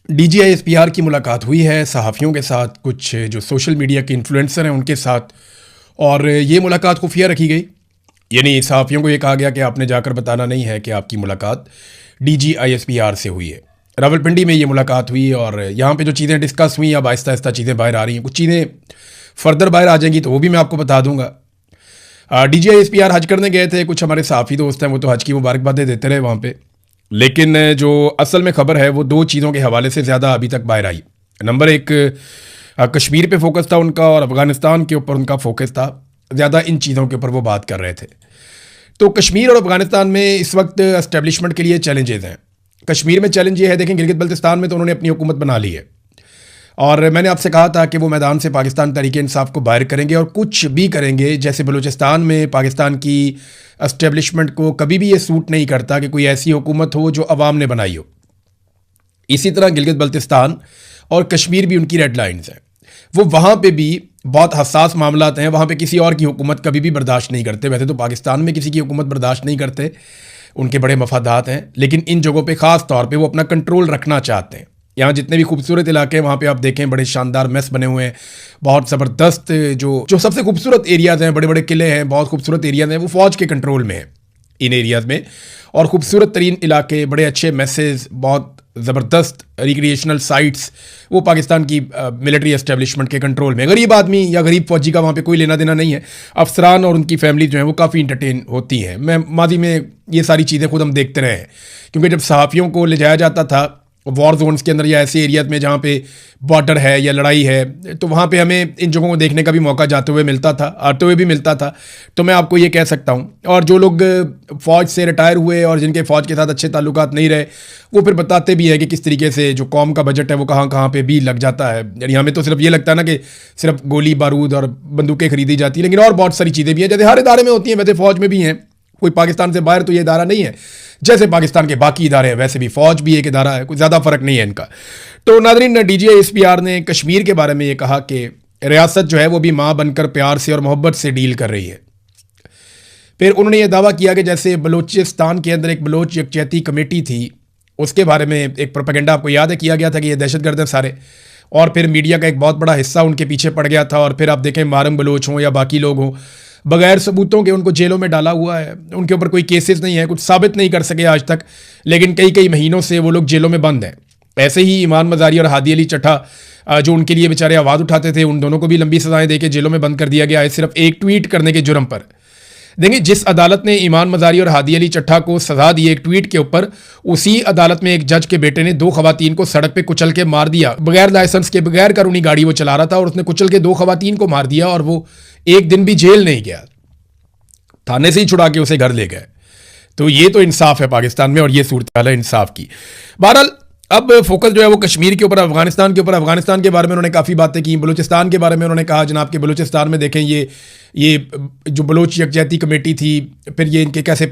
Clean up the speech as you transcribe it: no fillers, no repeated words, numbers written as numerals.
DG ISPR की मुलाकात हुई है सहाफ़ियों के साथ, कुछ जो सोशल मीडिया के इन्फ्लुएंसर हैं उनके साथ, और ये मुलाकात खुफिया रखी गई। यानी सहाफ़ियों को ये कहा गया कि आपने जाकर बताना नहीं है कि आपकी मुलाकात डीजीआईएसपीआर से हुई है। रावलपिंडी में ये मुलाकात हुई और यहाँ पे जो चीज़ें डिस्कस हुई, अब आहिस्ता आहिस्ता चीज़ें बाहर आ रही हैं। कुछ चीज़ें फर्दर बाहर आ जाएंगी तो वो भी मैं आपको बता दूंगा। डीजीआईएसपीआर हज करने गए थे, कुछ हमारे सहाफ़ी दोस्त हैं वो तो हज की मुबारकबादें देते रहे वहाँ पे, लेकिन जो असल में खबर है वो दो चीज़ों के हवाले से ज़्यादा अभी तक बाहर आई। नंबर एक, कश्मीर पे फोकस था उनका और अफ़गानिस्तान के ऊपर उनका फोकस था ज़्यादा। इन चीज़ों के ऊपर वो बात कर रहे थे। तो कश्मीर और अफ़गानिस्तान में इस वक्त एस्टेब्लिशमेंट के लिए चैलेंजेस हैं। कश्मीर में चैलेंज ये है, देखें गिलगित बल्तिस्तान में तो उन्होंने अपनी हुकूमत बना ली है और मैंने आपसे कहा था कि वो मैदान से पाकिस्तान तहरीक इंसाफ को बाहर करेंगे और कुछ भी करेंगे। जैसे बलूचिस्तान में पाकिस्तान की एस्टेब्लिशमेंट को कभी भी ये सूट नहीं करता कि कोई ऐसी हुकूमत हो जो अवाम ने बनाई हो। इसी तरह गिलगित बल्तिस्तान और कश्मीर भी उनकी रेड लाइन्स हैं। वो वहाँ पे भी बहुत हसास मामला हैं, वहाँ पे किसी और की हुकूमत कभी भी बर्दाश्त नहीं करते। वैसे तो पाकिस्तान में किसी की हुकूमत बर्दाश्त नहीं करते, उनके बड़े मफादात हैं, लेकिन इन जगहों पे ख़ास तौर पे वो अपना कंट्रोल रखना चाहते हैं। यहाँ जितने भी खूबसूरत इलाके हैं वहाँ पे आप देखें बड़े शानदार मेस बने हुए हैं, बहुत ज़बरदस्त जो सबसे खूबसूरत एरियाज़ हैं, बड़े बड़े किले हैं, बहुत खूबसूरत एरियाज़ हैं, वो फ़ौज के कंट्रोल में हैं इन एरियाज़ में। और खूबसूरत तरीन इलाके, बड़े अच्छे मैसेज, बहुत ज़बरदस्त रिक्रिएशनल साइट्स, वो पाकिस्तान की मिलिट्री एस्टेब्लिशमेंट के कंट्रोल में। गरीब आदमी या गरीब फौजी का वहाँ पे कोई लेना देना नहीं है। अफसरान और उनकी फैमिली जो है वो काफ़ी इंटरटेन होती हैं। मैं माजी में ये सारी चीज़ें खुद हम देखते रहे हैं, क्योंकि जब सहाफ़ियों को ले जाया जाता था वॉर जोन्स के अंदर या ऐसे एरियाज में जहाँ पे बॉर्डर है या लड़ाई है, तो वहाँ पे हमें इन जगहों को देखने का भी मौका जाते हुए मिलता था, आते हुए भी मिलता था। तो मैं आपको ये कह सकता हूँ, और जो लोग फ़ौज से रिटायर हुए और जिनके फ़ौज के साथ अच्छे ताल्लुकात नहीं रहे, वो फिर बताते भी है कि किस तरीके से जो कौम का बजट है वो कहाँ कहाँ पे भी लग जाता है। यानी हमें तो सिर्फ ये लगता है ना कि सिर्फ गोली बारूद और बंदूकें खरीदी जाती हैं, लेकिन और बहुत सारी चीज़ें भी हैं, जैसे हर इदारे में होती हैं वैसे फ़ौज में भी हैं। कोई पाकिस्तान से बाहर तो ये इदारा नहीं है, जैसे पाकिस्तान के बाकी इदारे हैं वैसे भी फ़ौज भी एक इदारा है, कोई ज़्यादा फ़र्क नहीं है इनका। तो नाज़रीन, डीजीआईएसपीआर ने कश्मीर के बारे में ये कहा कि रियासत जो है वो भी माँ बनकर प्यार से और मोहब्बत से डील कर रही है। फिर उन्होंने ये दावा किया कि जैसे बलूचिस्तान के अंदर एक बलोच यकजहती कमेटी थी, उसके बारे में एक प्रोपेगेंडा आपको याद है किया गया था कि ये दहशतगर्द हैं सारे, और फिर मीडिया का एक बहुत बड़ा हिस्सा उनके पीछे पड़ गया था। और फिर आप देखें मारम बलोच हों या बाकी लोग हों, बगैर सबूतों के उनको जेलों में डाला हुआ है। उनके ऊपर कोई केसेस नहीं है, कुछ साबित नहीं कर सके आज तक, लेकिन कई कई महीनों से वो लोग जेलों में बंद हैं। ऐसे ही ईमान मज़ारी और हादी अली चट्टा जो उनके लिए बेचारे आवाज़ उठाते थे, उन दोनों को भी लंबी सजाएं देके जेलों में बंद कर दिया गया है, सिर्फ एक ट्वीट करने के जुर्म पर। देखिए, जिस अदालत ने ईमान मज़ारी और हादी अली चट्टा को सजा दी एक ट्वीट के ऊपर, उसी अदालत में एक जज के बेटे ने दो खवातीन को सड़क पे कुचल के मार दिया, बगैर लाइसेंस के, बगैर कानूनी गाड़ी वो चला रहा था और उसने कुचल के दो खवातीन को मार दिया और वो एक दिन भी जेल नहीं गया, थाने से ही छुड़ा के उसे घर ले गए। तो ये तो इंसाफ है पाकिस्तान में और ये सूरत हाल है इंसाफ की। बहरहाल अब फोकस जो है वो कश्मीर के ऊपर, अफगानिस्तान के ऊपर। अफगानिस्तान के बारे में उन्होंने काफ़ी बातें की। बलूचिस्तान के बारे में उन्होंने कहा जनाब कि बलूचिस्तान में देखें ये जो बलोच यकजहती कमेटी थी, फिर ये इनके कैसे